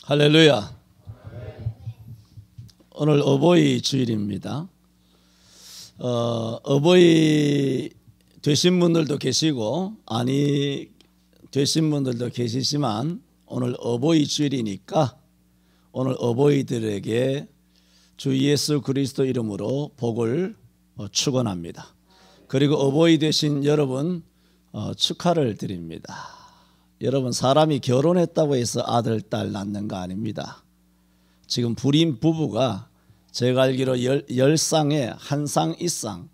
할렐루야. 오늘 어버이 주일입니다. 어버이 되신 분들도 계시고 아니 되신 분들도 계시지만 오늘 어버이 주일이니까 오늘 어버이들에게 주 예수 그리스도 이름으로 복을 축원합니다. 그리고 어버이 되신 여러분 축하를 드립니다. 여러분, 사람이 결혼했다고 해서 아들, 딸 낳는 거 아닙니다. 지금 불임 부부가 제가 알기로 10쌍에 한 쌍 이상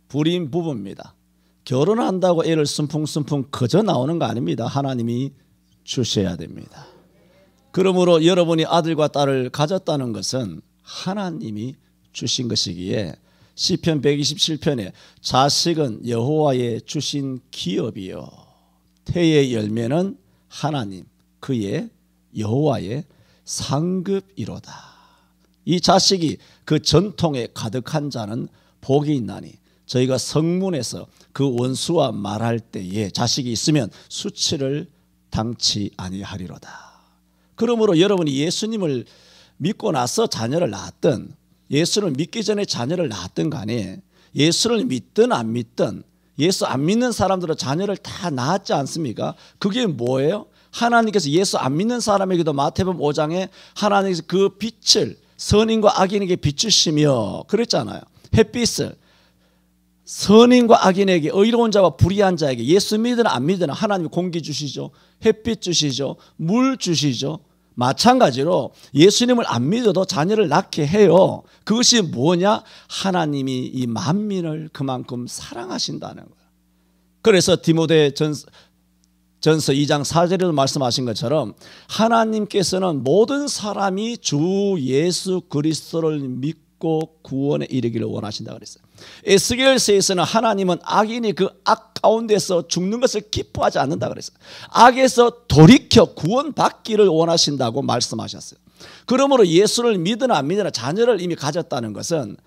불임 부부입니다. 결혼한다고 애를 순풍순풍 거저 나오는 거 아닙니다. 하나님이 주셔야 됩니다. 그러므로 여러분이 아들과 딸을 가졌다는 것은 하나님이 주신 것이기에 시편 127편에 자식은 여호와의 주신 기업이요 태의 열매는 하나님 그의 여호와의 상급이로다. 이 자식이 그 전통에 가득한 자는 복이 있나니 저희가 성문에서 그 원수와 말할 때에 자식이 있으면 수치를 당치 아니하리로다. 그러므로 여러분이 예수님을 믿고 나서 자녀를 낳았든 예수를 믿기 전에 자녀를 낳았든 간에 예수를 믿든 안 믿든 예수 안 믿는 사람들은 자녀를 다 낳았지 않습니까? 그게 뭐예요? 하나님께서 예수 안 믿는 사람에게도 마태복음 5장에 하나님께서 그 빛을 선인과 악인에게 비추시며 그랬잖아요. 햇빛을 선인과 악인에게 의로운 자와 불의한 자에게 예수 믿으나 안 믿으나 하나님이 공기 주시죠. 햇빛 주시죠. 물 주시죠. 마찬가지로 예수님을 안 믿어도 자녀를 낳게 해요. 그것이 뭐냐? 하나님이 이 만민을 그만큼 사랑하신다는 거예요. 그래서 디모데전서 2장 4절에도 말씀하신 것처럼 하나님께서는 모든 사람이 주 예수 그리스도를 믿고 구원에 이르기를 원하신다고 그랬어요. 에스겔서에서는 하나님은 악인이 그 악 가운데서 죽는 것을 기뻐하지 않는다 그랬어요. 악에서 돌이켜 구원받기를 원하신다고 말씀하셨어요. 그러므로 예수를 믿으나 안 믿으나 자녀를 이미 가졌다는 것은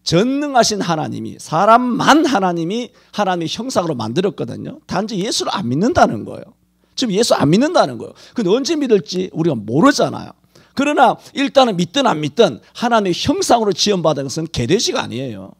전능하신 하나님이 사람만 하나님이 하나님의 형상으로 만들었거든요. 단지 예수를 안 믿는다는 거예요. 지금 예수 안 믿는다는 거예요. 근데 언제 믿을지 우리가 모르잖아요. 그러나 일단은 믿든 안 믿든 하나님의 형상으로 지음받은 것은 개돼지가 아니에요.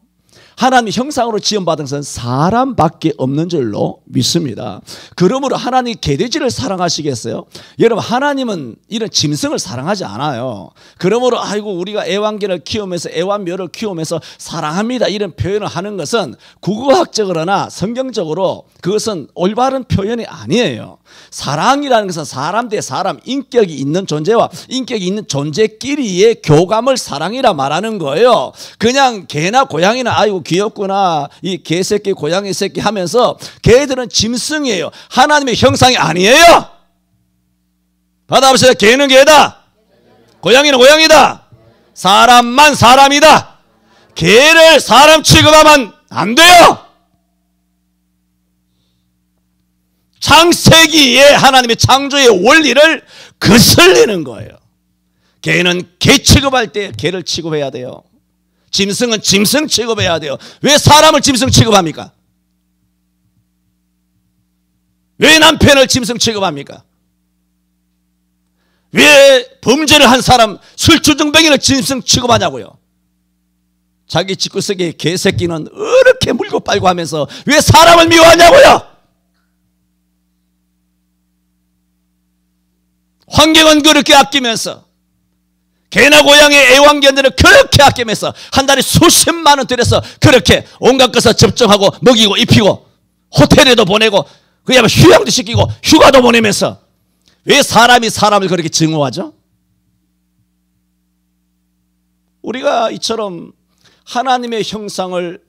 하나님의 형상으로 지음받은 것은 사람밖에 없는 줄로 믿습니다. 그러므로 하나님이 개돼지를 사랑하시겠어요? 여러분, 하나님은 이런 짐승을 사랑하지 않아요. 그러므로 아이고 우리가 애완견을 키우면서 애완묘를 키우면서 사랑합니다 이런 표현을 하는 것은 국어학적으로나 성경적으로 그것은 올바른 표현이 아니에요. 사랑이라는 것은 사람 대 사람 인격이 있는 존재와 인격이 있는 존재끼리의 교감을 사랑이라 말하는 거예요. 그냥 개나 고양이나 아이고 귀엽구나 이 개새끼 고양이 새끼 하면서 개들은 짐승이에요. 하나님의 형상이 아니에요. 받아보세요. 개는 개다, 고양이는 고양이다, 사람만 사람이다. 개를 사람 취급하면 안 돼요. 창세기에 하나님의 창조의 원리를 거슬리는 거예요. 개는 개 취급할 때 개를 취급해야 돼요. 짐승은 짐승 취급해야 돼요. 왜 사람을 짐승 취급합니까? 왜 남편을 짐승 취급합니까? 왜 범죄를 한 사람 술주정뱅이를 짐승 취급하냐고요? 자기 집구석에 개새끼는 이렇게 물고 빨고 하면서 왜 사람을 미워하냐고요? 환경은 그렇게 아끼면서 개나 고양이의 애완견들을 그렇게 아끼면서 한 달에 수십만 원 들여서 그렇게 온갖 것을 접종하고 먹이고 입히고 호텔에도 보내고 그야말로 휴양도 시키고 휴가도 보내면서 왜 사람이 사람을 그렇게 증오하죠? 우리가 이처럼 하나님의 형상을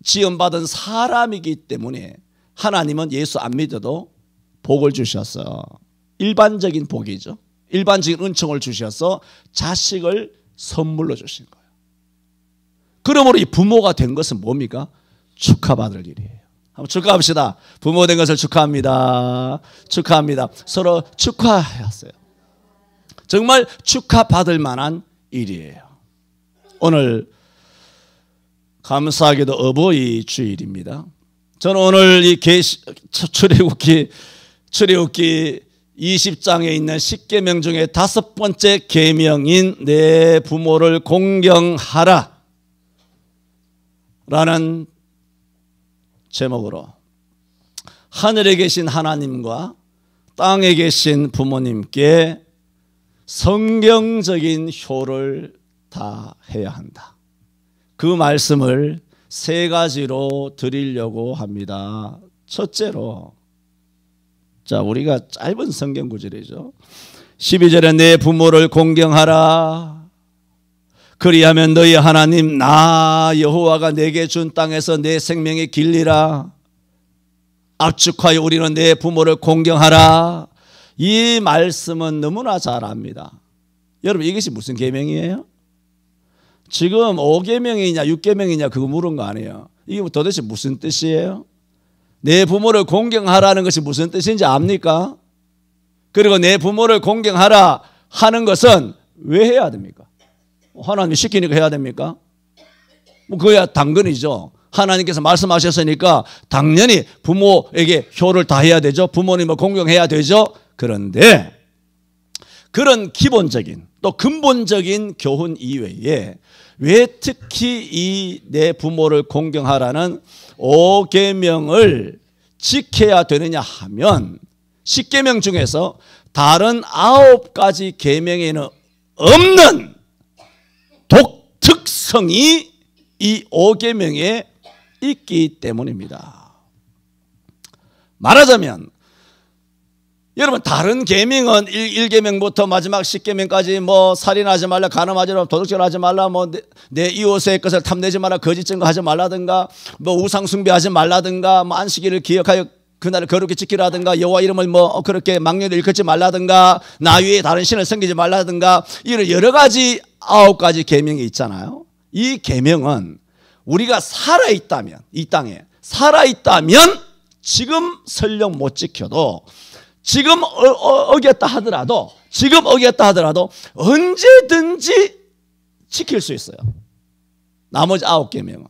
지음받은 사람이기 때문에 하나님은 예수 안 믿어도 복을 주셨어. 일반적인 복이죠. 일반적인 은총을 주셔서 자식을 선물로 주신 거예요. 그러므로 이 부모가 된 것은 뭡니까? 축하받을 일이에요. 한번 축하합시다. 부모 된 것을 축하합니다. 축하합니다. 서로 축하하세요. 정말 축하받을 만한 일이에요. 오늘 감사하게도 어버이 주일입니다. 저는 오늘 이 출애굽기 20장에 있는 10계명 중에 5번째 계명인 내 부모를 공경하라 라는 제목으로 하늘에 계신 하나님과 땅에 계신 부모님께 성경적인 효를 다해야 한다. 그 말씀을 3가지로 드리려고 합니다. 첫째로, 자, 우리가 짧은 성경 구절이죠. 12절에 내 부모를 공경하라. 그리하면 너희 하나님 나 여호와가 내게 준 땅에서 내 생명의 길리라. 압축하여 우리는 내 부모를 공경하라. 이 말씀은 너무나 잘 압니다. 여러분, 이것이 무슨 계명이에요? 지금 5계명이냐 6계명이냐 그거 물은 거 아니에요. 이게 도대체 무슨 뜻이에요? 내 부모를 공경하라는 것이 무슨 뜻인지 압니까? 그리고 내 부모를 공경하라 하는 것은 왜 해야 됩니까? 하나님이 시키니까 해야 됩니까? 뭐 그거야 당근이죠. 하나님께서 말씀하셨으니까 당연히 부모에게 효를 다해야 되죠. 부모님을 공경해야 되죠. 그런데 그런 기본적인 또 근본적인 교훈 이외에 왜 특히 이 내 부모를 공경하라는 5계명을 지켜야 되느냐 하면 10계명 중에서 다른 9가지 계명에는 없는 독특성이 이 5계명에 있기 때문입니다. 말하자면 여러분, 다른 계명은 1계명부터 마지막 10계명까지 뭐 살인하지 말라, 간음하지 말라, 도둑질하지 말라, 뭐 내 이웃의 것을 탐내지 말라, 거짓 증거하지 말라든가, 뭐 우상 숭배하지 말라든가, 뭐 안식일을 기억하여 그날을 거룩히 지키라든가, 여호와 이름을 뭐 그렇게 망령되이 일컫지 말라든가, 나 외에 다른 신을 섬기지 말라든가, 이런 여러 가지 9가지 계명이 있잖아요. 이 계명은 우리가 살아있다면, 이 땅에 살아있다면 지금 설령 못 지켜도 지금 어겼다 하더라도 언제든지 지킬 수 있어요. 나머지 9계명은.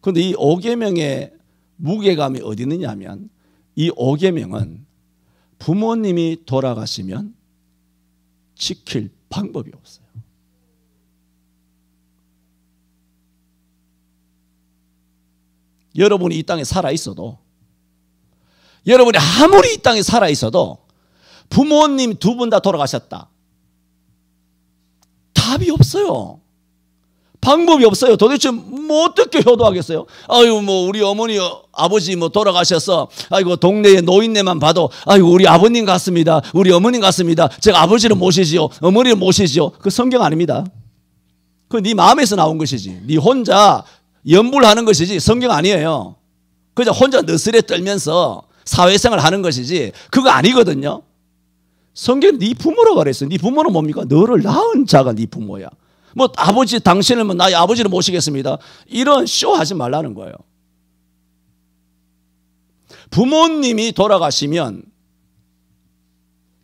그런데 이 5계명의 무게감이 어디 있느냐 하면 이 5계명은 부모님이 돌아가시면 지킬 방법이 없어요. 여러분이 이 땅에 살아있어도, 여러분이 아무리 이 땅에 살아있어도 부모님 2분 다 돌아가셨다. 답이 없어요. 방법이 없어요. 도대체 뭐 어떻게 효도하겠어요? 아유, 뭐 우리 어머니 아버지 뭐 돌아가셔서 아이고 동네에 노인네만 봐도 아이고 우리 아버님 같습니다. 우리 어머님 같습니다. 제가 아버지를 모시지요. 어머니를 모시지요. 그 성경 아닙니다. 그 네 마음에서 나온 것이지. 네 혼자 연불하는 것이지 성경 아니에요. 그냥 혼자 너스레 떨면서 사회생활 하는 것이지 그거 아니거든요. 성경 네 부모라고 그랬어요. 네 부모는 뭡니까? 너를 낳은 자가 네 부모야. 뭐 아버지 당신은 뭐 나의 아버지를 모시겠습니다. 이런 쇼 하지 말라는 거예요. 부모님이 돌아가시면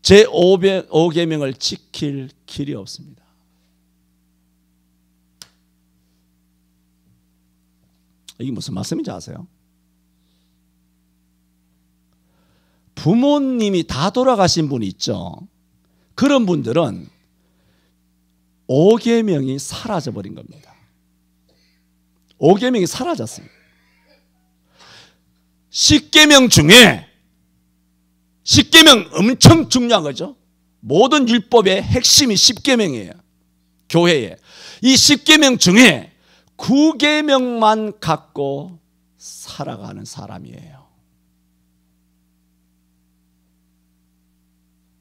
제 5계명을 지킬 길이 없습니다. 이게 무슨 말씀인지 아세요? 부모님이 다 돌아가신 분이 있죠. 그런 분들은 5계명이 사라져버린 겁니다. 5계명이 사라졌습니다. 10계명 중에 10계명 엄청 중요한 거죠. 모든 율법의 핵심이 10계명이에요. 교회에. 이 10계명 중에 9계명만 갖고 살아가는 사람이에요.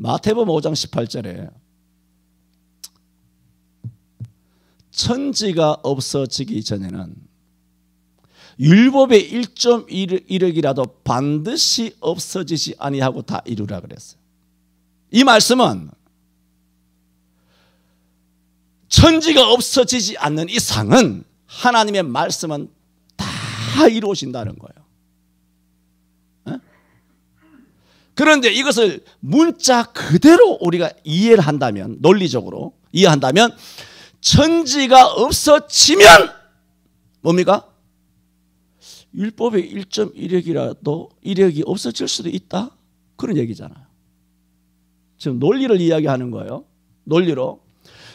마태복음 5장 18절에 천지가 없어지기 전에는 율법의 1.1억이라도 반드시 없어지지 아니하고 다 이루라 그랬어요. 이 말씀은 천지가 없어지지 않는 이상은 하나님의 말씀은 다 이루어진다는 거예요. 그런데 이것을 문자 그대로 우리가 이해를 한다면, 논리적으로 이해한다면 천지가 없어지면 뭡니까? 율법의 1.1억이라도 1억이 없어질 수도 있다? 그런 얘기잖아요. 지금 논리를 이야기하는 거예요. 논리로.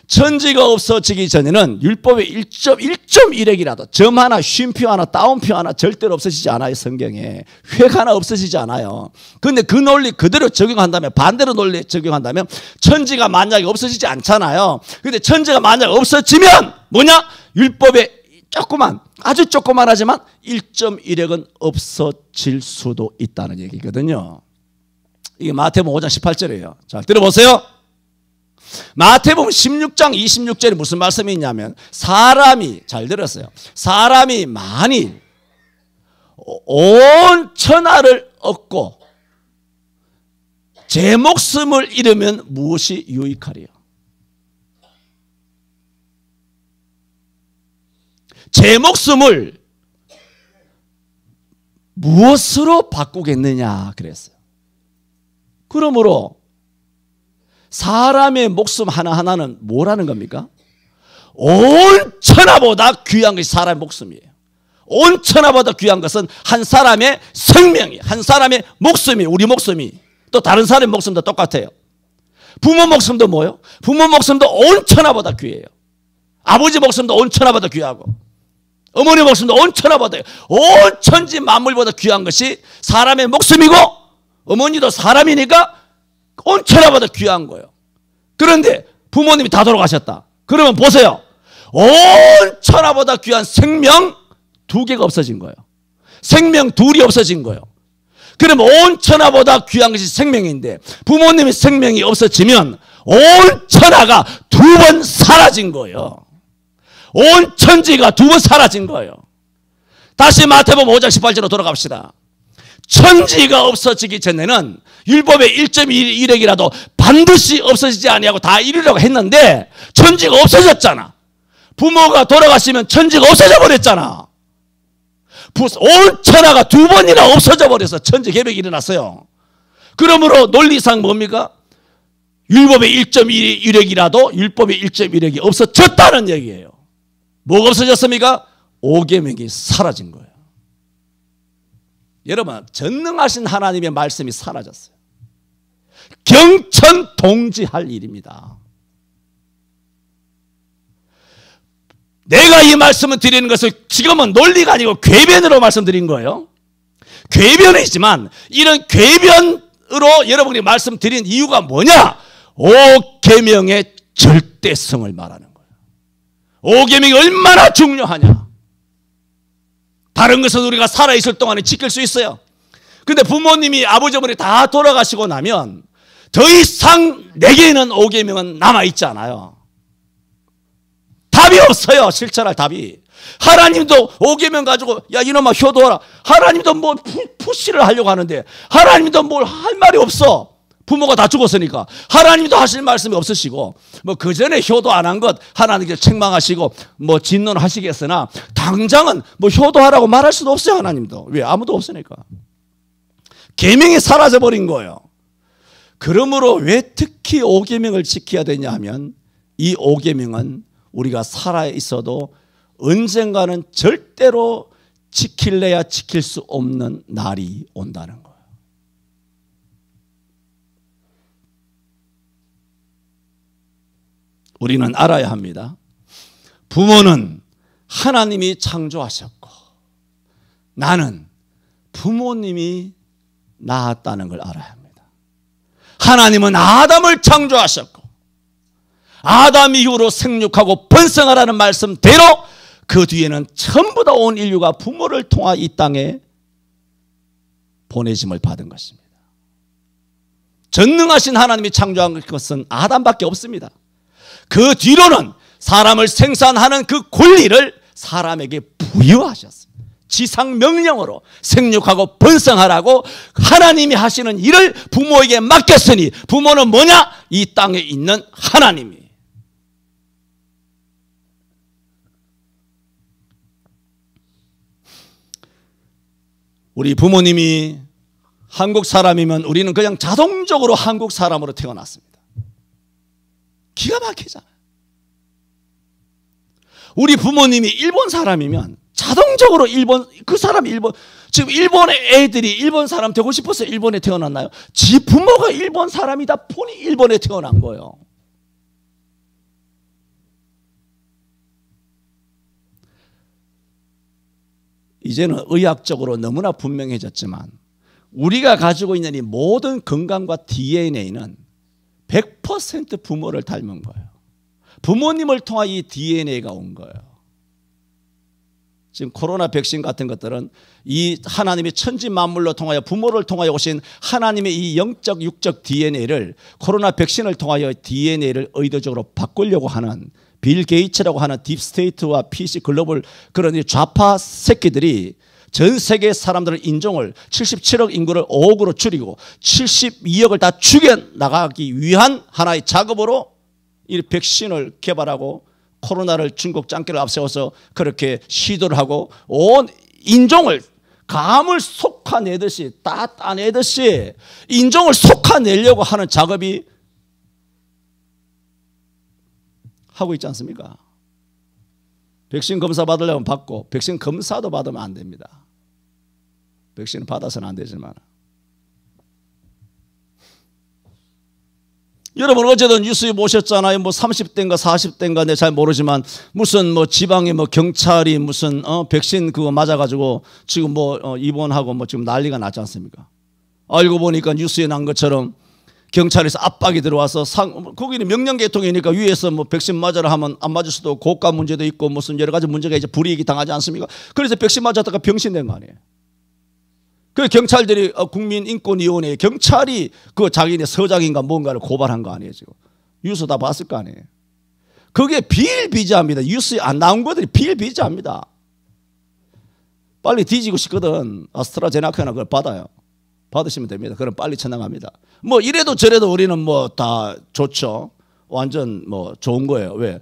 천지가 없어지기 전에는 율법의 1.1이라도 점 하나, 쉼표 하나, 따옴표 하나 절대로 없어지지 않아요. 성경에 획 하나 없어지지 않아요. 그런데 그 논리 그대로 적용한다면, 반대로 논리 적용한다면 천지가 만약에 없어지지 않잖아요. 그런데 천지가 만약에 없어지면 뭐냐? 율법의 조그만, 아주 조그만하지만 1.1획은 없어질 수도 있다는 얘기거든요. 이게 마태복음 5장 18절이에요. 자, 들어보세요. 마태복음 16장 26절에 무슨 말씀이 있냐면, 사람이, 잘 들었어요, 사람이 만일 온 천하를 얻고 제 목숨을 잃으면 무엇이 유익하리요? 제 목숨을 무엇으로 바꾸겠느냐 그랬어요. 그러므로 사람의 목숨 하나하나는 뭐라는 겁니까? 온 천하보다 귀한 것이 사람의 목숨이에요. 온 천하보다 귀한 것은 한 사람의 생명이, 한 사람의 목숨이, 우리 목숨이, 또 다른 사람의 목숨도 똑같아요. 부모 목숨도 뭐예요? 부모 목숨도 온 천하보다 귀해요. 아버지 목숨도 온 천하보다 귀하고, 어머니 목숨도 온 천하보다, 온 천지 만물보다 귀한 것이 사람의 목숨이고, 어머니도 사람이니까 온 천하보다 귀한 거예요. 그런데 부모님이 다 돌아가셨다. 그러면 보세요. 온 천하보다 귀한 생명 2개가 없어진 거예요. 생명 2이 없어진 거예요. 그러면 온 천하보다 귀한 것이 생명인데, 부모님의 생명이 없어지면 온 천하가 2번 사라진 거예요. 온 천지가 2번 사라진 거예요. 다시 마태복음 5장 18절로 돌아갑시다. 천지가 없어지기 전에는 율법의 1.1획이라도 반드시 없어지지 아니하고 다 이루려고 했는데 천지가 없어졌잖아. 부모가 돌아가시면 천지가 없어져 버렸잖아. 온 천하가 2번이나 없어져 버려서 천지 개벽이 일어났어요. 그러므로 논리상 뭡니까? 율법의 1.1획이라도 율법의 1.1획이 없어졌다는 얘기예요. 뭐가 없어졌습니까? 오계명이 사라진 거예요. 여러분, 전능하신 하나님의 말씀이 사라졌어요. 경천동지할 일입니다. 내가 이 말씀을 드리는 것은 지금은 논리가 아니고 궤변으로 말씀드린 거예요. 궤변이지만 이런 궤변으로 여러분이 말씀드린 이유가 뭐냐? 오계명의 절대성을 말하는 거예요. 오계명이 얼마나 중요하냐? 다른 것은 우리가 살아있을 동안에 지킬 수 있어요. 근데 부모님이, 아버지, 어머니 다 돌아가시고 나면 더 이상 내게는 오계명은 남아있지 않아요. 답이 없어요. 실천할 답이. 하나님도 오계명 가지고 야 이놈아 효도하라. 하나님도 뭐 푸시를 하려고 하는데 하나님도 뭘 할 말이 없어. 부모가 다 죽었으니까 하나님도 하실 말씀이 없으시고, 뭐 그 전에 효도 안 한 것 하나님께서 책망하시고 뭐 진노하시겠으나 당장은 뭐 효도하라고 말할 수도 없어요. 하나님도. 왜? 아무도 없으니까. 계명이 사라져 버린 거예요. 그러므로 왜 특히 오계명을 지켜야 되냐 하면, 이 오계명은 우리가 살아 있어도 언젠가는 절대로 지킬래야 지킬 수 없는 날이 온다는 거예요. 우리는 알아야 합니다. 부모는 하나님이 창조하셨고 나는 부모님이 낳았다는 걸 알아야 합니다. 하나님은 아담을 창조하셨고 아담 이후로 생육하고 번성하라는 말씀대로 그 뒤에는 전부 다 온 인류가 부모를 통하 이 땅에 보내심을 받은 것입니다. 전능하신 하나님이 창조한 것은 아담밖에 없습니다. 그 뒤로는 사람을 생산하는 그 권리를 사람에게 부여하셨습니다. 지상 명령으로 생육하고 번성하라고 하나님이 하시는 일을 부모에게 맡겼으니, 부모는 뭐냐? 이 땅에 있는 하나님이. 우리 부모님이 한국 사람이면 우리는 그냥 자동적으로 한국 사람으로 태어났습니다. 기가 막히잖아요. 우리 부모님이 일본 사람이면 자동적으로 일본, 그 사람 일본, 지금 일본의 애들이 일본 사람 되고 싶어서 일본에 태어났나요? 지 부모가 일본 사람이다 보니 일본에 태어난 거예요. 이제는 의학적으로 너무나 분명해졌지만 우리가 가지고 있는 이 모든 건강과 DNA는 100% 부모를 닮은 거예요. 부모님을 통해 이 DNA가 온 거예요. 지금 코로나 백신 같은 것들은 이 하나님의 천지 만물로 통하여 부모를 통하여 오신 하나님의 이 영적 육적 DNA를 코로나 백신을 통하여 DNA를 의도적으로 바꾸려고 하는 빌 게이츠라고 하는 딥스테이트와 PC 글로벌 그런 좌파 새끼들이 전 세계 사람들의 인종을 77억 인구를 5억으로 줄이고 72억을 다 죽여나가기 위한 하나의 작업으로 이 백신을 개발하고 코로나를 중국 짱깨를 앞세워서 그렇게 시도를 하고 온 인종을 감을 솎아내듯이 따내듯이 인종을 솎아내려고 하는 작업이 하고 있지 않습니까? 백신 검사 받으려면 받고 백신 검사도 받으면 안 됩니다. 백신을 받아서는 안 되지만 여러분 어제도 뉴스에 보셨잖아요. 뭐 30대인가 40대인가 내 잘 모르지만 무슨 뭐 지방에 뭐 경찰이 무슨 백신 그거 맞아가지고 지금 뭐 입원하고 뭐 지금 난리가 났지 않습니까? 알고 보니까 뉴스에 난 것처럼 경찰에서 압박이 들어와서 거기는 명령 계통이니까 위에서 뭐 백신 맞아라 하면 안 맞을 수도 고가 문제도 있고 무슨 여러 가지 문제가 이제 불이익이 당하지 않습니까? 그래서 백신 맞았다가 병신된 거 아니에요. 그 경찰들이 국민인권위원회에 경찰이 그 자기네 서장인가 뭔가를 고발한 거 아니에요 지금. 뉴스 다 봤을 거 아니에요. 그게 비일비재합니다. 뉴스에 안 나온 것들이 비일비재합니다. 빨리 뒤지고 싶거든. 아스트라제네카나 그걸 받아요. 받으시면 됩니다. 그럼 빨리 천당합니다. 뭐 이래도 저래도 우리는 뭐 다 좋죠. 완전 뭐 좋은 거예요. 왜?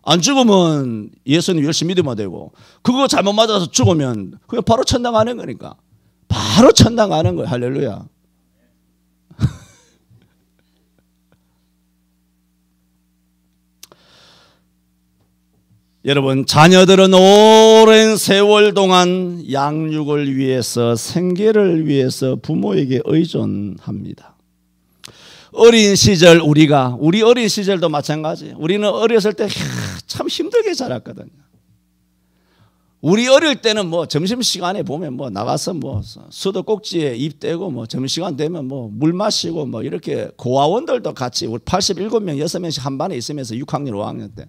안 죽으면 예수님 열심히 믿으면 되고 그거 잘못 맞아서 죽으면 그냥 바로 천당하는 거니까. 바로 천당 가는 거예요. 할렐루야. 여러분 자녀들은 오랜 세월 동안 양육을 위해서 생계를 위해서 부모에게 의존합니다. 어린 시절 우리 어린 시절도 마찬가지. 우리는 어렸을 때 참 힘들게 자랐거든요. 우리 어릴 때는 뭐 점심시간에 보면 뭐 나가서 뭐 수도꼭지에 입 대고 뭐 점심시간 되면 뭐 물 마시고 뭐 이렇게 고아원들도 같이 우리 87명 6명씩 한 반에 있으면서 6학년 5학년 때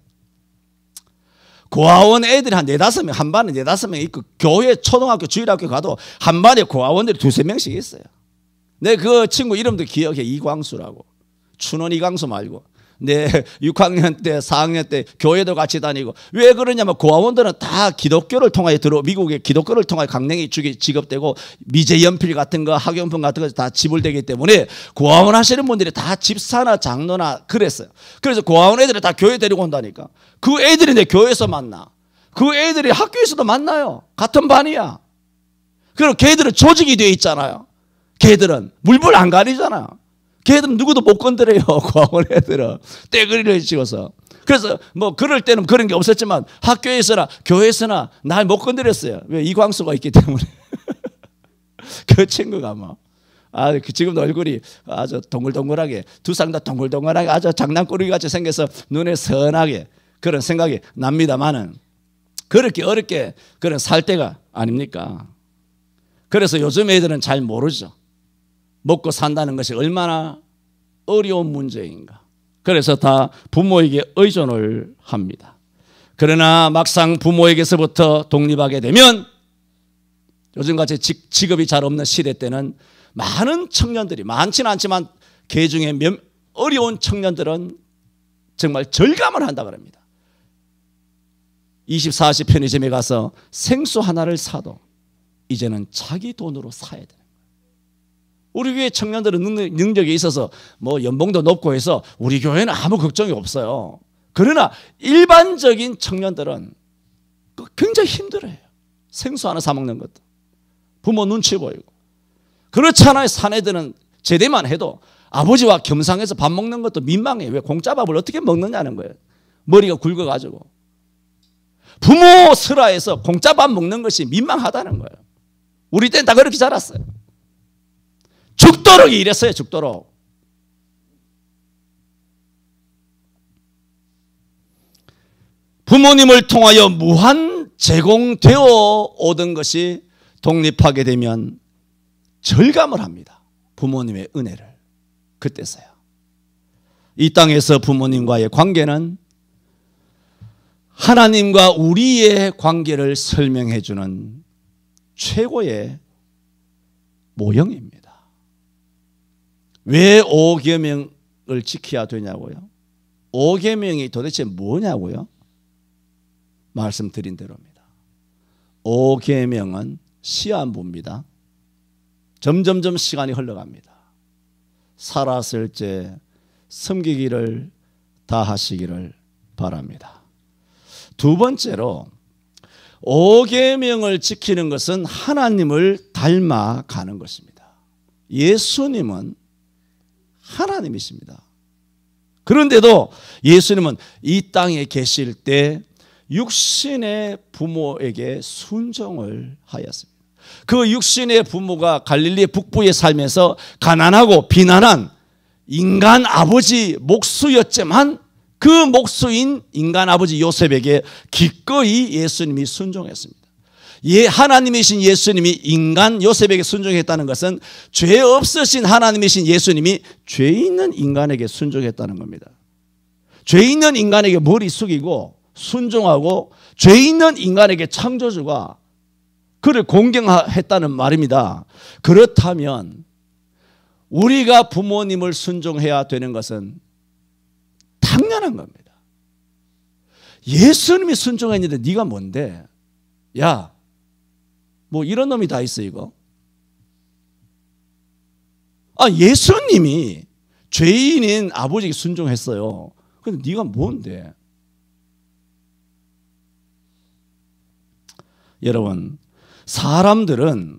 고아원 애들이 한 4, 5명 한 반에 4, 5명 있고 교회 초등학교 주일학교 가도 한 반에 고아원들이 2, 3명씩 있어요. 내 그 친구 이름도 기억해. 이광수라고. 춘원 이광수 말고. 네, 6학년 때, 4학년 때 교회도 같이 다니고. 왜 그러냐면 고아원들은 다 기독교를 통하여 미국의 기독교를 통하여 강냉이 지급되고 미제 연필 같은 거, 학용품 같은 거 다 지불되기 때문에 고아원 하시는 분들이 다 집사나 장로나 그랬어요. 그래서 고아원 애들을 다 교회 데리고 온다니까. 그 애들이 내 교회에서 만나. 그 애들이 학교에서도 만나요. 같은 반이야. 그리고 걔들은 조직이 되어 있잖아요. 걔들은 물불 안 가리잖아. 걔들은 누구도 못 건드려요. 고아원 애들은 떼거리를 찍어서. 그래서 뭐 그럴 때는 그런 게 없었지만 학교에서나 교회에서나 날 못 건드렸어요. 왜? 이광수가 있기 때문에. 그 친구가 뭐 지금도 얼굴이 아주 동글동글하게 두 쌍 다 동글동글하게 아주 장난꾸러기 같이 생겨서 눈에 선하게 그런 생각이 납니다만은 그렇게 어렵게 그런 살 때가 아닙니까? 그래서 요즘 애들은 잘 모르죠. 먹고 산다는 것이 얼마나 어려운 문제인가. 그래서 다 부모에게 의존을 합니다. 그러나 막상 부모에게서부터 독립하게 되면 요즘같이 직업이 잘 없는 시대 때는 많은 청년들이 많지는 않지만 그 중에 어려운 청년들은 정말 절감을 한다 그럽니다. 24시 편의점에 가서 생수 하나를 사도 이제는 자기 돈으로 사야 되는 거예요. 우리 교회 청년들은 능력이 있어서 뭐 연봉도 높고 해서 우리 교회는 아무 걱정이 없어요. 그러나 일반적인 청년들은 굉장히 힘들어요. 생수 하나 사 먹는 것도. 부모 눈치 보이고. 그렇잖아요. 사내들은 제대만 해도 아버지와 겸상해서 밥 먹는 것도 민망해요. 왜? 공짜 밥을 어떻게 먹느냐는 거예요. 머리가 굵어가지고. 부모 슬하에서 공짜 밥 먹는 것이 민망하다는 거예요. 우리 때는 다 그렇게 자랐어요. 죽도록 일했어요. 죽도록. 부모님을 통하여 무한 제공되어 오던 것이 독립하게 되면 절감을 합니다. 부모님의 은혜를. 그때서야. 이 땅에서 부모님과의 관계는 하나님과 우리의 관계를 설명해 주는 최고의 모형입니다. 왜 5계명을 지켜야 되냐고요? 5계명이 도대체 뭐냐고요? 말씀드린 대로입니다. 5계명은 시한부입니다. 점점점 시간이 흘러갑니다. 살았을 때 섬기기를 다 하시기를 바랍니다. 두 번째로 5계명을 지키는 것은 하나님을 닮아가는 것입니다. 예수님은 하나님이십니다. 그런데도 예수님은 이 땅에 계실 때 육신의 부모에게 순종을 하였습니다. 그 육신의 부모가 갈릴리 북부에 살면서 가난하고 비난한 인간 아버지 목수였지만 그 목수인 인간 아버지 요셉에게 기꺼이 예수님이 순종했습니다. 하나님이신 예수님이 인간 요셉에게 순종했다는 것은 죄 없으신 하나님이신 예수님이 죄 있는 인간에게 순종했다는 겁니다. 죄 있는 인간에게 머리 숙이고 순종하고 죄 있는 인간에게 창조주가 그를 공경했다는 말입니다. 그렇다면 우리가 부모님을 순종해야 되는 것은 당연한 겁니다. 예수님이 순종했는데 네가 뭔데? 야, 뭐 이런 놈이 다 있어 이거. 예수님이 죄인인 아버지에게 순종했어요. 근데 네가 뭔데? 여러분, 사람들은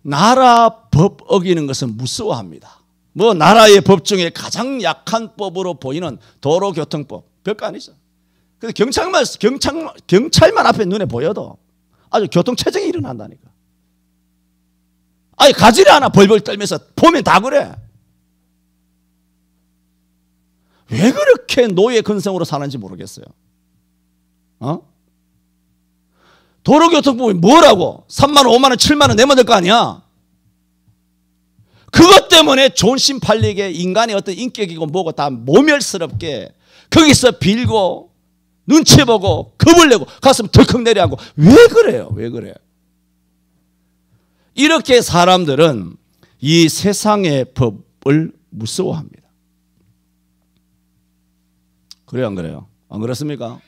나라 법 어기는 것은 무서워합니다. 뭐 나라의 법 중에 가장 약한 법으로 보이는 도로교통법, 별거 아니죠. 근데 경찰만 앞에 눈에 보여도 아주 교통체증이 일어난다니까. 가지를 않아 벌벌 떨면서 보면 다 그래. 왜 그렇게 노예 근성으로 사는지 모르겠어요. 도로교통법이 뭐라고? 3만 원, 5만 원, 7만 원 내면 될 거 아니야. 그것 때문에 존심 팔리게 인간의 어떤 인격이고 뭐고 다 모멸스럽게 거기서 빌고 눈치 보고 겁을 내고 가슴 덜컥 내려앉고 왜 그래요? 왜 그래요? 이렇게 사람들은 이 세상의 법을 무서워합니다. 그래요, 안 그래요? 안 그렇습니까?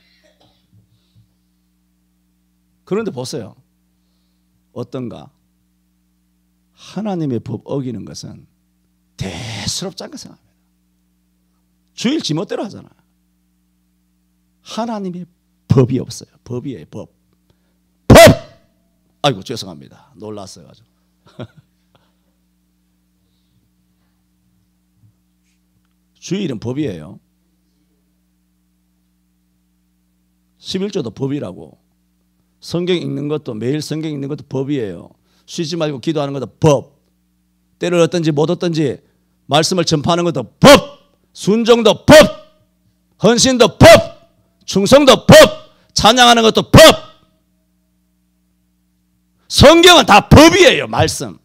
그런데 보세요. 어떤가? 하나님의 법 어기는 것은 대수롭지 않게 생각합니다. 주일 지멋대로 하잖아요. 하나님의 법이 없어요. 법이에요, 법. 법! 아이고, 죄송합니다. 놀랐어요. 아주. 주일은 법이에요. 11조도 법이라고. 성경 읽는 것도 매일 성경 읽는 것도 법이에요. 쉬지 말고 기도하는 것도 법. 때를 얻든지 못 얻든지 말씀을 전파하는 것도 법. 순종도 법. 헌신도 법. 충성도 법. 찬양하는 것도 법. 성경은 다 법이에요. 말씀.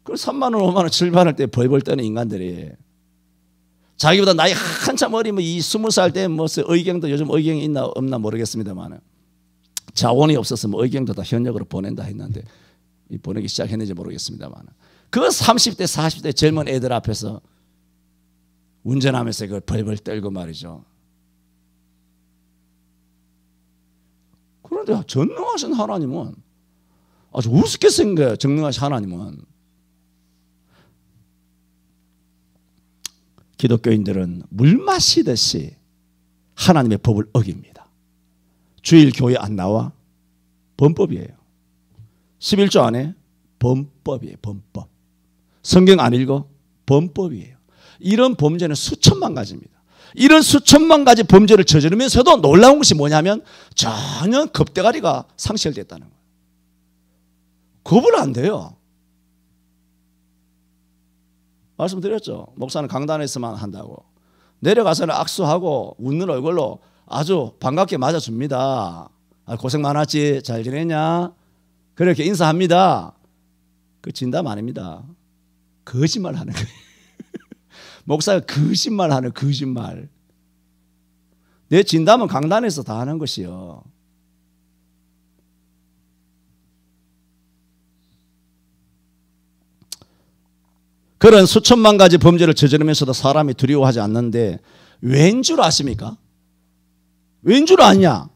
그 3만 원, 5만 원, 7만 원 때 벌벌 떠는 인간들이 자기보다 나이 한참 어리면 이 20살 때 뭐 의경도 요즘 의경이 있나 없나 모르겠습니다만 자원이 없어서 뭐 의경도 다 현역으로 보낸다 했는데 보내기 시작했는지 모르겠습니다만 그 30대 40대 젊은 애들 앞에서 운전하면서 그걸 벌벌 떨고 말이죠. 그런데 전능하신 하나님은 아주 우습게 생긴 거예요. 전능하신 하나님은. 기독교인들은 물 마시듯이 하나님의 법을 어깁니다. 주일 교회 안 나와? 범법이에요. 11조 안에 범법이에요. 범법. 성경 안 읽어? 범법이에요. 이런 범죄는 수천만 가지입니다. 이런 수천만 가지 범죄를 저지르면서도 놀라운 것이 뭐냐면 전혀 겁대가리가 상실됐다는 거예요. 겁을 안 돼요. 말씀드렸죠. 목사는 강단에서만 한다고. 내려가서는 악수하고 웃는 얼굴로 아주 반갑게 맞아줍니다. 고생 많았지? 잘 지냈냐? 그렇게 인사합니다. 그 진담 아닙니다. 거짓말 하는 거예요. 목사가 거짓말하는 거짓말. 내 진담은 강단에서 다 하는 것이요. 그런 수천만 가지 범죄를 저지르면서도 사람이 두려워하지 않는데 왠 줄 아십니까? 왠 줄 아냐?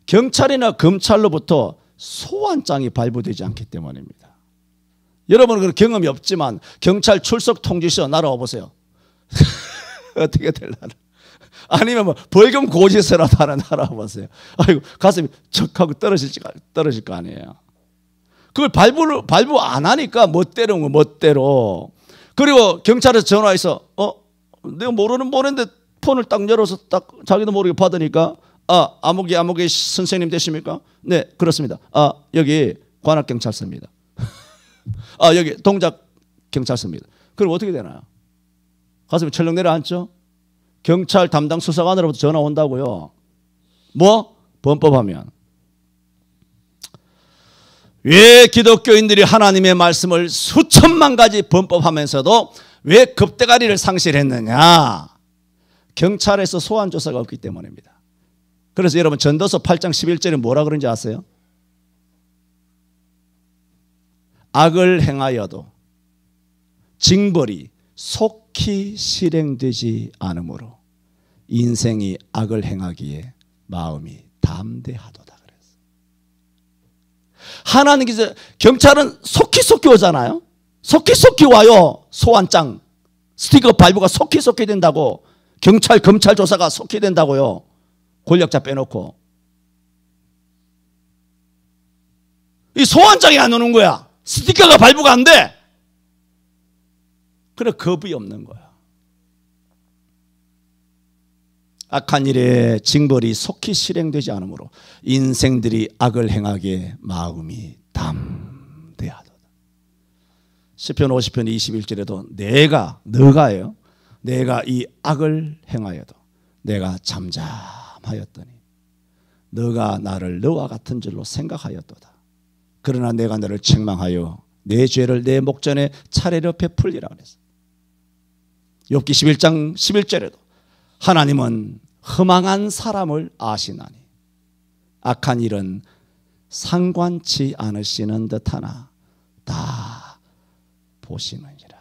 경찰이나 검찰로부터 소환장이 발부되지 않기 때문입니다. 여러분은 그런 경험이 없지만 경찰 출석 통지서 날아와 보세요. 어떻게 될라나? 아니면 뭐 벌금 고지서라도 하나 날아와 보세요. 아이고 가슴이 척하고 떨어질 거 아니에요. 그걸 발부 안 하니까 멋대로. 그리고 경찰에서 전화해서 내가 모르는데 폰을 딱 열어서 딱 자기도 모르게 받으니까 아무개 선생님 되십니까? 네, 그렇습니다. 여기 관악경찰서입니다. 여기 동작경찰서입니다. 그럼 어떻게 되나요? 가슴이 철렁 내려앉죠? 경찰 담당 수사관으로부터 전화 온다고요. 뭐? 범법하면. 왜 기독교인들이 하나님의 말씀을 수천만 가지 범법하면서도 왜 겁대가리를 상실했느냐? 경찰에서 소환조사가 없기 때문입니다. 그래서 여러분 전도서 8장 11절에 뭐라 그런지 아세요? 악을 행하여도 징벌이 속히 실행되지 않으므로 인생이 악을 행하기에 마음이 담대하도다 그랬어요. 하나님께서 경찰은 속히 오잖아요. 속히 와요. 소환장 스티커 발부가 속히 된다고. 경찰 검찰 조사가 속히 된다고요. 권력자 빼놓고. 이 소환장이 안 오는 거야. 스티커가 발부가 안 돼. 그래 겁이 없는 거야. 악한 일에 징벌이 속히 실행되지 않으므로 인생들이 악을 행하기에 마음이 담대하도다. 시편 50편 21절에도 너가예요. 내가 이 악을 행하여도 내가 잠잠하였더니 너가 나를 너와 같은 줄로 생각하였도다. 그러나 내가 너를 책망하여 내 죄를 내 목전에 차례로 베풀리라 그랬어. 욥기 11장 11절에도 하나님은 허망한 사람을 아시나니 악한 일은 상관치 않으시는 듯하나 다 보시느니라.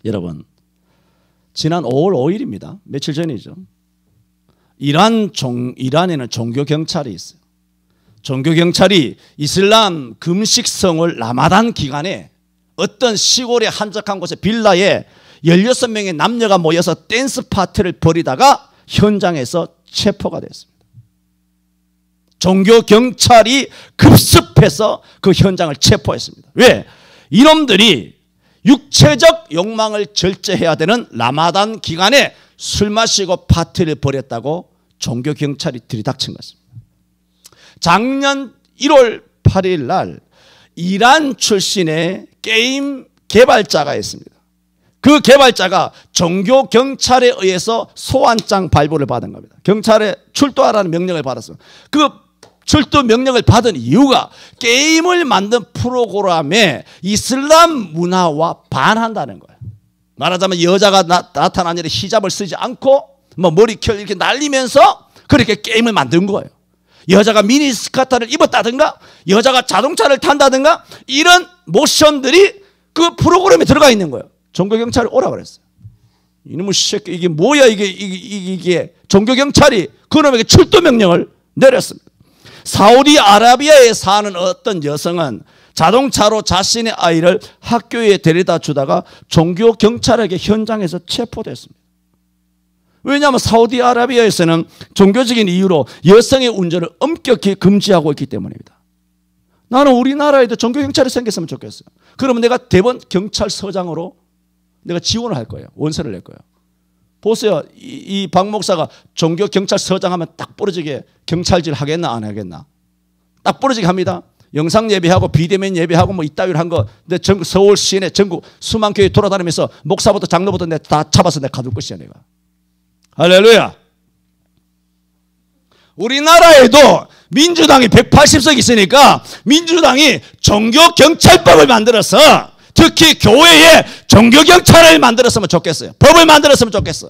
여러분 지난 5월 5일입니다. 며칠 전이죠. 이란에는 종교경찰이 있어요. 종교경찰이 이슬람 금식성을 라마단 기간에 어떤 시골의 한적한 곳에 빌라에 16명의 남녀가 모여서 댄스 파티를 벌이다가 현장에서 체포가 됐습니다. 종교경찰이 급습해서 그 현장을 체포했습니다. 왜? 이놈들이 육체적 욕망을 절제해야 되는 라마단 기간에 술 마시고 파티를 벌였다고 종교경찰이 들이닥친 것입니다. 작년 1월 8일 날 이란 출신의 게임 개발자가 있습니다. 그 개발자가 종교경찰에 의해서 소환장 발부를 받은 겁니다. 경찰에 출두하라는 명령을 받았습니다. 그 출두 명령을 받은 이유가 게임을 만든 프로그램에 이슬람 문화와 반한다는 거예요. 말하자면 여자가 나타나는 히잡을 쓰지 않고 머리결 이렇게 날리면서 그렇게 게임을 만든 거예요. 여자가 미니스커트를 입었다든가 여자가 자동차를 탄다든가 이런 모션들이 그 프로그램에 들어가 있는 거예요. 종교경찰이 오라 그랬어요. 이놈의 새끼 이게 뭐야 이게 종교경찰이 그놈에게 출두 명령을 내렸습니다. 사우디아라비아에 사는 어떤 여성은 자동차로 자신의 아이를 학교에 데려다 주다가 종교경찰에게 현장에서 체포됐습니다. 왜냐하면 사우디아라비아에서는 종교적인 이유로 여성의 운전을 엄격히 금지하고 있기 때문입니다. 나는 우리나라에도 종교경찰이 생겼으면 좋겠어요. 그러면 내가 대번 경찰서장으로 내가 지원을 할 거예요. 원서를 낼 거예요. 보세요. 이 박 목사가 종교경찰서장 하면 딱 부러지게 경찰질 하겠나 안 하겠나. 딱 부러지게 합니다. 영상 예배하고 비대면 예배하고 뭐 이따위로 한 거 내 서울 시내 전국 수만 교회 돌아다니면서 목사부터 장로부터 내가 다 잡아서 내가 가둘 것이야 내가. 할렐루야. 우리나라에도 민주당이 180석 있으니까 민주당이 종교경찰법을 만들어서 특히 교회에 종교경찰을 만들었으면 좋겠어요. 법을 만들었으면 좋겠어.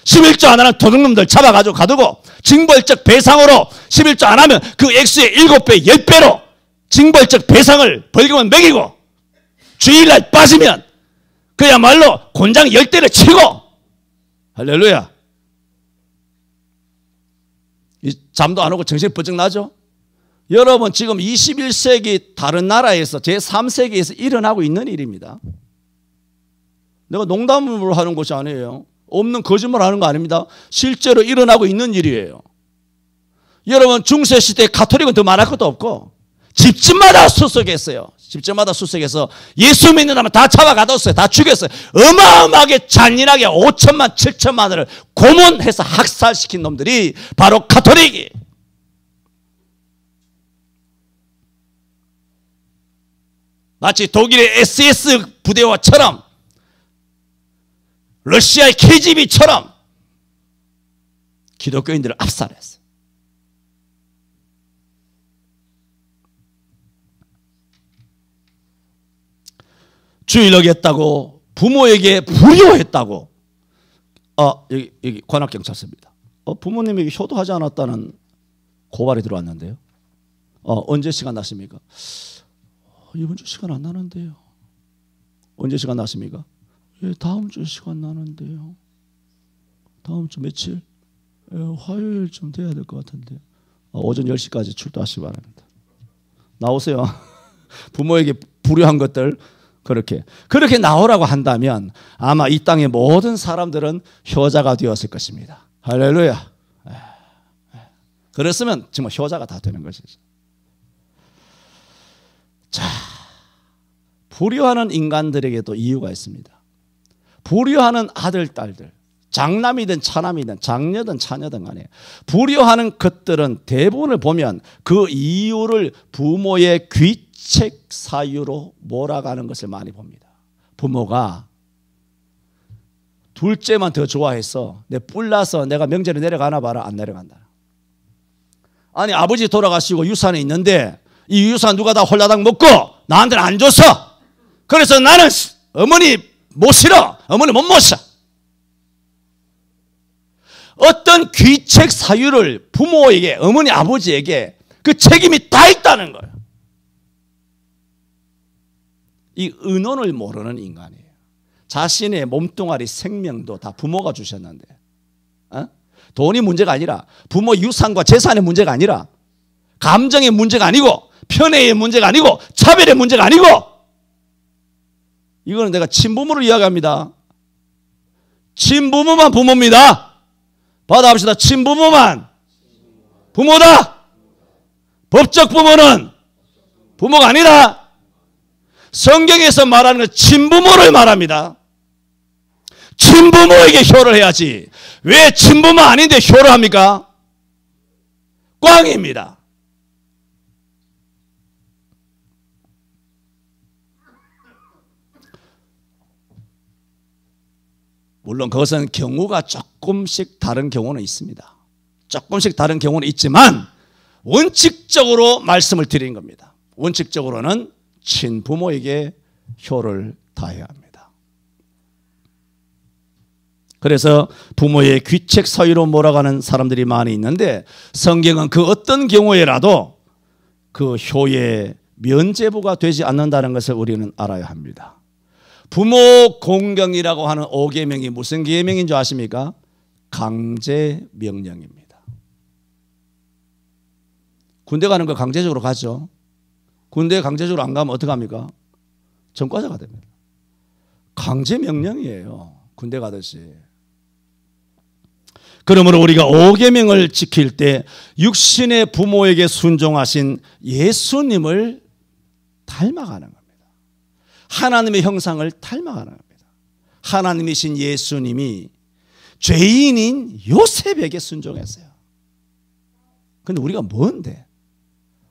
11조 안 하는 도둑놈들 잡아가지고 가두고 징벌적 배상으로 11조 안 하면 그 액수의 7배, 10배로 징벌적 배상을 벌금을 매기고 주일날 빠지면 그야말로 곤장 10대를 치고 할렐루야. 잠도 안 오고 정신이 번쩍 나죠? 여러분 지금 21세기 다른 나라에서 제3세기에서 일어나고 있는 일입니다. 내가 농담으로 하는 것이 아니에요. 없는 거짓말 하는 거 아닙니다. 실제로 일어나고 있는 일이에요. 여러분 중세시대 가톨릭은 더 말할 것도 없고 집집마다 수색했어요. 집집마다 수색해서 예수 믿는 사람은 다 잡아가뒀어요. 다 죽였어요. 어마어마하게 잔인하게 5천만 7천만을 고문해서 학살시킨 놈들이 바로 가톨릭이. 마치 독일의 SS 부대와처럼 러시아의 KGB처럼 기독교인들을 압살했어요. 주일 어겼다고 부모에게 불효했다고 여기 관악경찰서입니다. 부모님에게 효도하지 않았다는 고발이 들어왔는데요. 언제 시간 나십니까? 이번 주 시간 안 나는데요. 언제 시간 나십니까? 예, 다음 주 시간 나는데요. 다음 주 며칠? 예, 화요일쯤 돼야 될 것 같은데요. 오전 10시까지 출두하시기 바랍니다. 나오세요. 부모에게 불효한 것들 그렇게 나오라고 한다면 아마 이 땅의 모든 사람들은 효자가 되었을 것입니다. 할렐루야. 그랬으면 정말 효자가 다 되는 것이죠. 자, 불효하는 인간들에게도 이유가 있습니다. 불효하는 아들, 딸들, 장남이든 차남이든 장녀든 차녀든 간에 불효하는 것들은 대부분을 보면 그 이유를 부모의 귀책 사유로 몰아가는 것을 많이 봅니다. 부모가 둘째만 더 좋아해서 내 뿔나서 내가 명절에 내려가나 봐라. 안 내려간다. 아니 아버지 돌아가시고 유산이 있는데 이 유산 누가 다 홀라당 먹고 나한테는 안 줬어. 그래서 나는 어머니 못 실어. 어머니 못 모셔. 어떤 귀책 사유를 부모에게 어머니 아버지에게 그 책임이 다 있다는 거예요. 이 은혼을 모르는 인간이에요. 자신의 몸뚱아리 생명도 다 부모가 주셨는데 돈이 문제가 아니라 부모 유산과 재산의 문제가 아니라 감정의 문제가 아니고 편애의 문제가 아니고 차별의 문제가 아니고 이거는 내가 친부모를 이야기합니다. 친부모만 부모입니다. 받아봅시다. 친부모만 부모다. 법적 부모는 부모가 아니다. 성경에서 말하는 건 친부모를 말합니다. 친부모에게 효를 해야지. 왜 친부모 아닌데 효를 합니까? 꽝입니다. 물론 그것은 경우가 조금씩 다른 경우는 있습니다. 조금씩 다른 경우는 있지만 원칙적으로 말씀을 드린 겁니다. 원칙적으로는 친부모에게 효를 다해야 합니다. 그래서 부모의 귀책 사유로 몰아가는 사람들이 많이 있는데 성경은 그 어떤 경우에라도 그 효의 면죄부가 되지 않는다는 것을 우리는 알아야 합니다. 부모 공경이라고 하는 5계명이 무슨 계명인 줄 아십니까? 강제 명령입니다. 군대 가는 거 강제적으로 가죠. 군대에 강제적으로 안 가면 어떡합니까? 전과자가 됩니다. 강제 명령이에요. 군대 가듯이. 그러므로 우리가 5계명을 지킬 때 육신의 부모에게 순종하신 예수님을 닮아가는 겁니다. 하나님의 형상을 닮아가는 겁니다. 하나님이신 예수님이 죄인인 요셉에게 순종했어요. 근데 우리가 뭔데?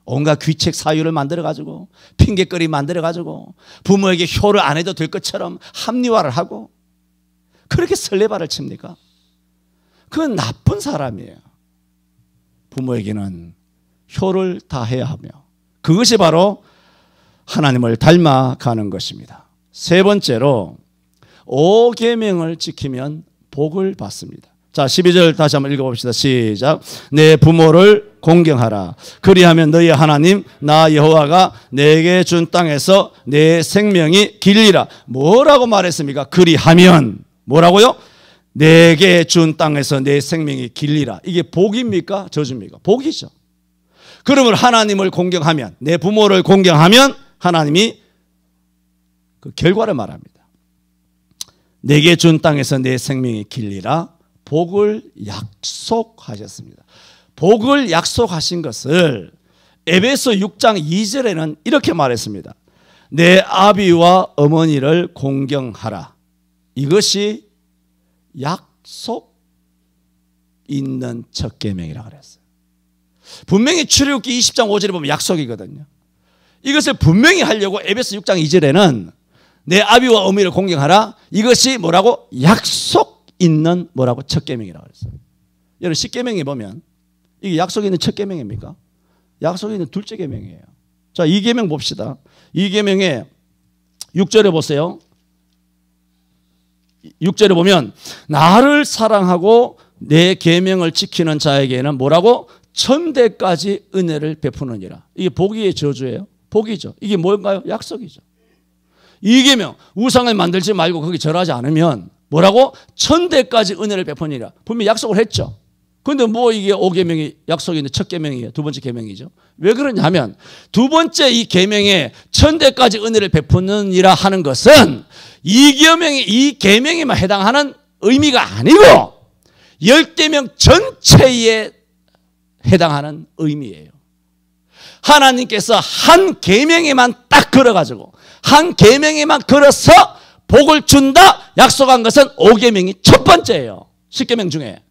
온갖 귀책 사유를 만들어가지고 핑계거리 만들어가지고 부모에게 효를 안 해도 될 것처럼 합리화를 하고 그렇게 설레발을 칩니까? 그건 나쁜 사람이에요. 부모에게는 효를 다해야 하며 그것이 바로 하나님을 닮아가는 것입니다. 세 번째로 5계명을 지키면 복을 받습니다. 자, 12절 다시 한번 읽어봅시다. 시작. 내 부모를 공경하라. 그리하면 너희 하나님 나 여호와가 내게 준 땅에서 내 생명이 길리라. 뭐라고 말했습니까? 그리하면 뭐라고요? 내게 준 땅에서 내 생명이 길리라. 이게 복입니까? 저주입니까? 복이죠. 그러면 하나님을 공경하면, 내 부모를 공경하면 하나님이 그 결과를 말합니다. 내게 준 땅에서 내 생명이 길리라. 복을 약속하셨습니다. 복을 약속하신 것을 에베소 6장 2절에는 이렇게 말했습니다. 내 아비와 어머니를 공경하라. 이것이 약속 있는 첫 계명이라고 그랬어요. 분명히 출애굽기 20장 5절에 보면 약속이거든요. 이것을 분명히 하려고 에베소 6장 2절에는 내 아비와 어머니를 공경하라. 이것이 뭐라고? 약속 있는 뭐라고? 첫 계명이라고 그랬어요. 여러분 10계명에 보면 이게 약속 있는 첫 계명입니까? 약속 있는 둘째 계명이에요. 자, 2계명 봅시다. 2계명에 6절에 보세요. 6절에 보면 나를 사랑하고 내 계명을 지키는 자에게는 뭐라고? 천대까지 은혜를 베푸느니라. 이게 복이에요, 저주예요? 복이죠. 이게 뭔가요? 약속이죠. 2계명 우상을 만들지 말고 거기 절하지 않으면 뭐라고? 천대까지 은혜를 베푸니라. 분명히 약속을 했죠. 그런데 뭐 이게 5계명이 약속이 있는 첫 계명이에요. 두 번째 계명이죠. 왜 그러냐면 두 번째 이 계명에 천대까지 은혜를 베푸느니라 하는 것은 이 계명에만 해당하는 의미가 아니고 10계명 전체에 해당하는 의미예요. 하나님께서 한 계명에만 딱 걸어가지고 한 계명에만 걸어서 복을 준다 약속한 것은 5계명이 첫 번째예요. 10계명 중에.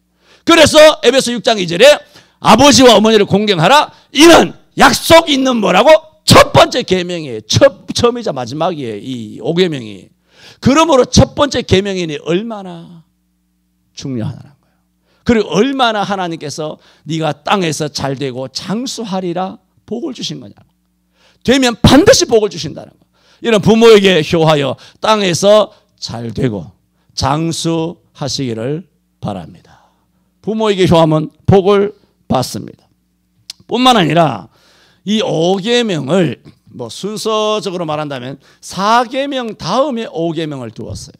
그래서 에베소 6장 2절에 아버지와 어머니를 공경하라. 이는 약속 있는 뭐라고? 첫 번째 계명이에요. 처음이자 마지막이에요. 이 5계명이. 그러므로 첫 번째 계명이니 얼마나 중요하다는 거예요. 그리고 얼마나 하나님께서 네가 땅에서 잘 되고 장수하리라 복을 주신 거냐고. 되면 반드시 복을 주신다는 거. 이런 부모에게 효하여 땅에서 잘 되고 장수하시기를 바랍니다. 부모에게 효하면 복을 받습니다. 뿐만 아니라 이 5계명을 뭐 순서적으로 말한다면 4계명 다음에 5계명을 두었어요.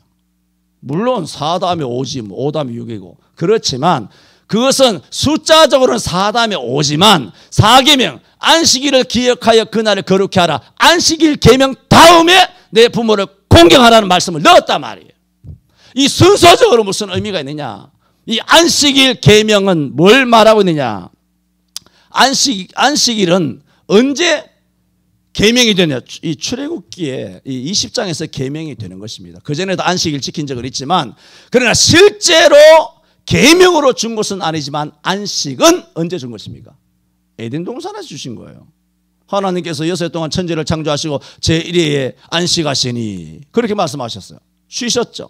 물론 4 다음에 5지 5 다음에 6이고 그렇지만 그것은 숫자적으로는 4 다음에 5지만 4계명 안식일을 기억하여 그날을 거룩히 하라. 안식일 계명 다음에 내 부모를 공경하라는 말씀을 넣었단 말이에요. 이 순서적으로 무슨 의미가 있느냐. 이 안식일 계명은 뭘 말하고 있느냐. 안식일은 언제 계명이 되냐. 이 출애굽기에 이 20장에서 계명이 되는 것입니다. 그전에도 안식일 지킨 적은 있지만 그러나 실제로 계명으로 준 것은 아니지만 안식은 언제 준 것입니까? 에덴 동산에서 주신 거예요. 하나님께서 6일 동안 천지를 창조하시고 제1회에 안식하시니 그렇게 말씀하셨어요. 쉬셨죠.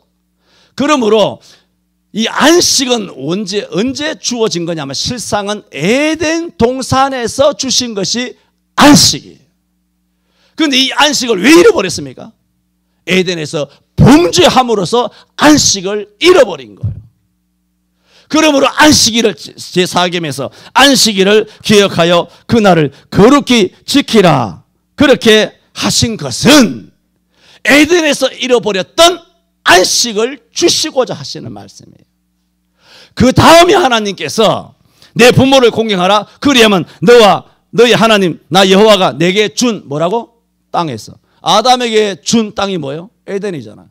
그러므로 이 안식은 언제 주어진 거냐면 실상은 에덴 동산에서 주신 것이 안식이에요. 그런데 이 안식을 왜 잃어버렸습니까? 에덴에서 범죄함으로써 안식을 잃어버린 거예요. 그러므로 안식일을 제4계명에서 안식일을 기억하여 그날을 거룩히 지키라. 그렇게 하신 것은 에덴에서 잃어버렸던 안식을 주시고자 하시는 말씀이에요. 그 다음에 하나님께서 내 부모를 공경하라. 그리하면 너와 너희 하나님 나 여호와가 내게 준 뭐라고? 땅에서. 아담에게 준 땅이 뭐예요? 에덴이잖아요.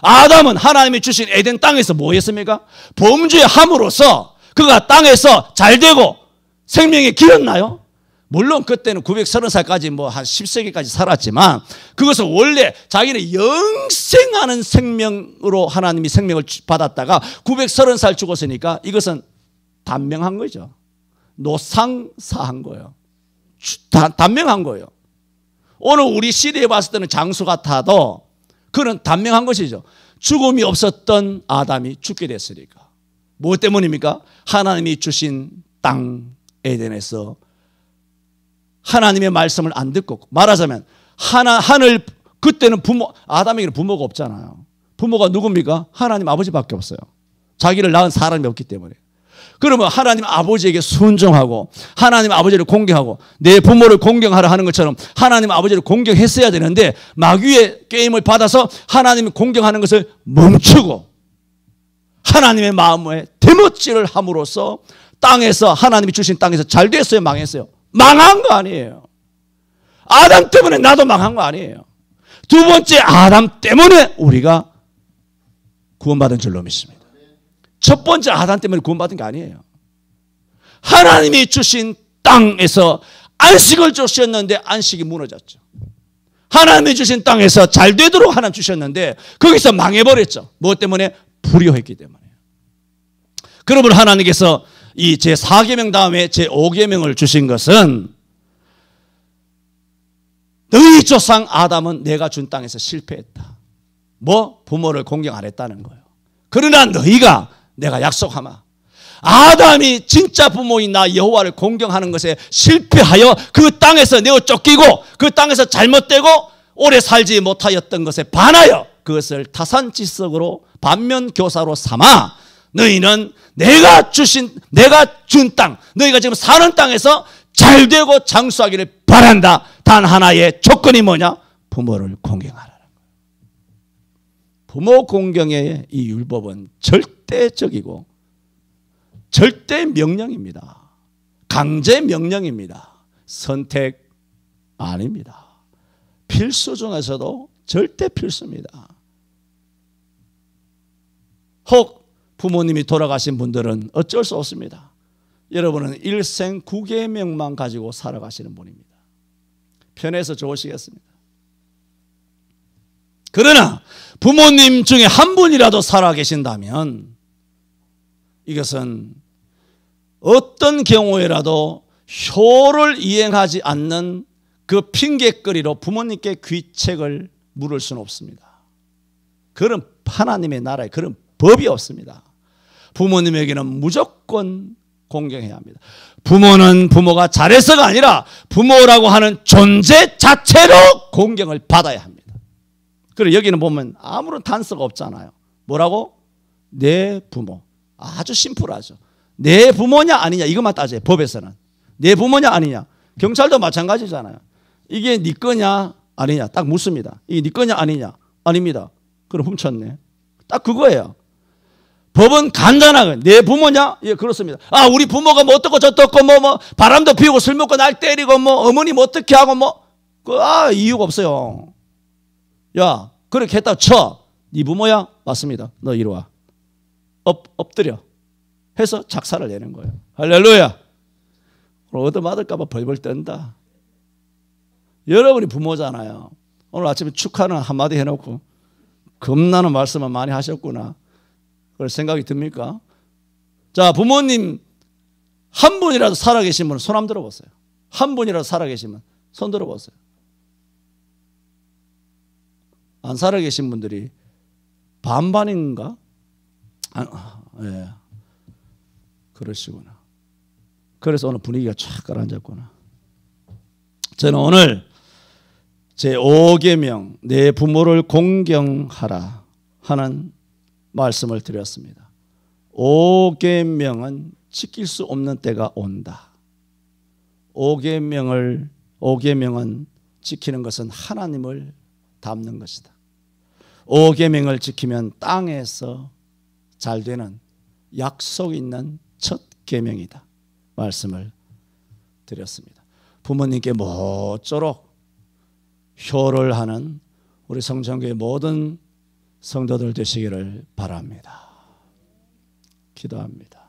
아담은 하나님이 주신 에덴 땅에서 뭐 했습니까? 범죄함으로써 그가 땅에서 잘되고 생명이 길었나요? 물론 그때는 930살까지 뭐 한 10세기까지 살았지만 그것은 원래 자기는 영생하는 생명으로 하나님이 생명을 받았다가 930살 죽었으니까 이것은 단명한 거죠. 노상사한 거예요. 단명한 거예요. 오늘 우리 시대에 봤을 때는 장수 같아도 그는 단명한 것이죠. 죽음이 없었던 아담이 죽게 됐으니까. 무엇 때문입니까? 하나님이 주신 땅 에덴에서 하나님의 말씀을 안 듣고, 말하자면 하늘, 그때는 아담에게는 부모가 없잖아요. 부모가 누굽니까? 하나님 아버지밖에 없어요. 자기를 낳은 사람이 없기 때문에. 그러면 하나님 아버지에게 순종하고 하나님 아버지를 공경하고 내 부모를 공경하라 하는 것처럼 하나님 아버지를 공경했어야 되는데 마귀의 게임을 받아서 하나님을 공경하는 것을 멈추고 하나님의 마음에 대못질을 함으로써 땅에서, 하나님이 주신 땅에서 잘 됐어요, 망했어요? 망한 거 아니에요. 아담 때문에 나도 망한 거 아니에요. 두 번째, 아담 때문에 우리가 구원받은 줄로 믿습니다. 첫 번째, 아담 때문에 구원받은 게 아니에요. 하나님이 주신 땅에서 안식을 주셨는데 안식이 무너졌죠. 하나님이 주신 땅에서 잘 되도록 하나님 주셨는데 거기서 망해버렸죠. 무엇 때문에? 불효했기 때문에. 그러므로 하나님께서 이 제4계명 다음에 제5계명을 주신 것은 너희 조상 아담은 내가 준 땅에서 실패했다. 뭐? 부모를 공경 안 했다는 거예요. 그러나 너희가 내가 약속하마. 아담이 진짜 부모인 나 여호와를 공경하는 것에 실패하여 그 땅에서 내어 쫓기고 그 땅에서 잘못되고 오래 살지 못하였던 것에 반하여 그것을 타산지석으로 반면교사로 삼아 너희는 내가 준 땅, 너희가 지금 사는 땅에서 잘되고 장수하기를 바란다. 단 하나의 조건이 뭐냐? 부모를 공경하라는 거예요. 부모 공경의 이 율법은 절대적이고 절대 명령입니다. 강제 명령입니다. 선택 아닙니다. 필수 중에서도 절대 필수입니다. 혹 부모님이 돌아가신 분들은 어쩔 수 없습니다. 여러분은 일생 9계명만 가지고 살아가시는 분입니다. 편해서 좋으시겠습니다. 그러나 부모님 중에 한 분이라도 살아계신다면 이것은 어떤 경우에라도 효를 이행하지 않는 그 핑계거리로 부모님께 귀책을 물을 수는 없습니다. 그런 하나님의 나라에 그런 법이 없습니다. 부모님에게는 무조건 공경해야 합니다. 부모는 부모가 잘해서가 아니라 부모라고 하는 존재 자체로 공경을 받아야 합니다. 그리고 여기는 보면 아무런 단서가 없잖아요. 뭐라고? 내 부모. 아주 심플하죠. 내 부모냐 아니냐 이것만 따져요. 법에서는. 내 부모냐 아니냐. 경찰도 마찬가지잖아요. 이게 네 거냐 아니냐 딱 묻습니다. 이게 네 거냐 아니냐. 아닙니다. 그럼 훔쳤네. 딱 그거예요. 법은 간단하게 내 부모냐? 예, 그렇습니다. 아, 우리 부모가 뭐 어떻고 저떻고 뭐 바람도 피우고 술 먹고 날 때리고 뭐 어머니 뭐 어떻게 하고 뭐 이유가 없어요. 야, 그렇게 했다고 쳐. 네 부모야? 맞습니다. 너 이리 와. 엎드려. 해서 작사를 내는 거예요. 할렐루야. 얻어맞을까 봐 벌벌 떤다. 여러분이 부모잖아요. 오늘 아침에 축하는 한마디 해놓고 겁나는 말씀을 많이 하셨구나. 그럴 생각이 듭니까? 자, 부모님 한 분이라도 살아계신 분은 손 한번 들어보세요. 한 분이라도 살아계시면 손 들어보세요. 안 살아계신 분들이 반반인가? 예. 그러시구나. 그래서 오늘 분위기가 쫙 가라앉았구나. 저는 오늘 제5계명 내 부모를 공경하라 하는 말씀을 드렸습니다. 5계명은 지킬 수 없는 때가 온다. 5계명은 지키는 것은 하나님을 닮는 것이다. 5계명을 지키면 땅에서 잘 되는 약속 있는 첫 계명이다. 말씀을 드렸습니다. 부모님께 모쪼록 효를 하는 우리 성전교회 모든 성도들 되시기를 바랍니다. 기도합니다.